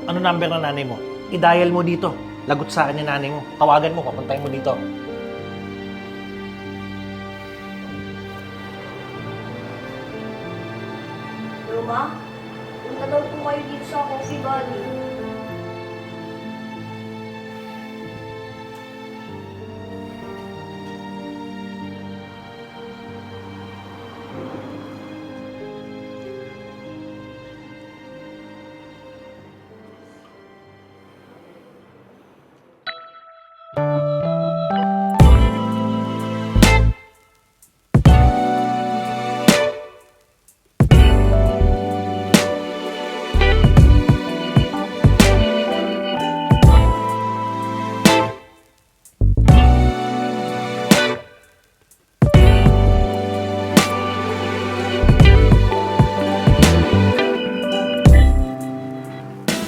Ano number ng nanay mo? I-dial mo dito. Lagot sa akin yung nanay mo. Tawagan mo, papuntahin mo dito. Luma, punta daw po kayo dito sa Coffee Valley.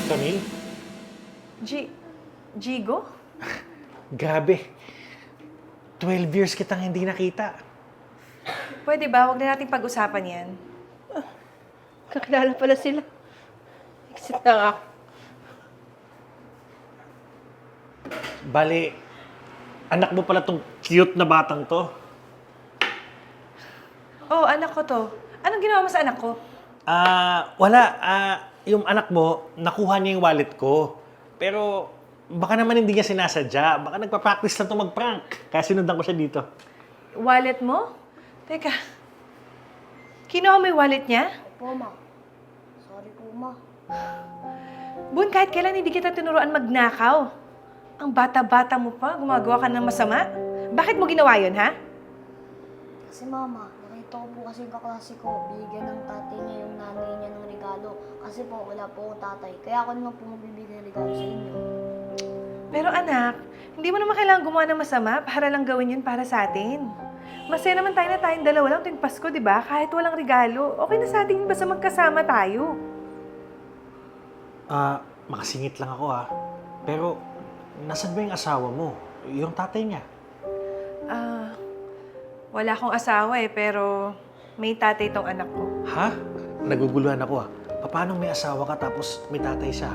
Camille? Jigo? Grabe. 12 years kitang hindi nakita. Pwede ba? Huwag na natin pag-usapan yan. Kakilala pala sila. Exit na ako. Bale, anak mo pala tong cute na batang to. Oh, anak ko to. Anong ginawa mo sa anak ko? Wala. Yung anak mo, nakuha niya yung wallet ko. Pero, baka naman hindi niya sinasadya. Baka nagpa-practice lang to mag-prank. Kaya sinundan ko siya dito. Wallet mo? Teka. Kinuha mo yung wallet niya? Opo, ma. Sorry po, ma. Bun, kahit kailan hindi kita tinuruan magnakaw. Ang bata-bata mo pa, gumagawa ka ng masama. Bakit mo ginawa yun, ha? Kasi mama, nakita ko po kasi yung kaklase ko, bigyan ng tatay niya yung nanay niya ng regalo. Kasi po, wala po akong tatay. Kaya ako naman po magbibigay ng regalo sa inyo. Pero anak, hindi mo naman kailangan gumawa ng masama para lang gawin yun para sa atin. Masaya naman tayo na tayong dalawa lang tuwing Pasko, di ba? Kahit walang regalo. Okay na sa atin basta magkasama tayo. Makasingit lang ako Pero, nasan ba yung asawa mo? Yung tatay niya? Wala akong asawa pero may tatay tong anak ko. Ha? Naguguluhan ako Paano may asawa ka tapos may tatay siya?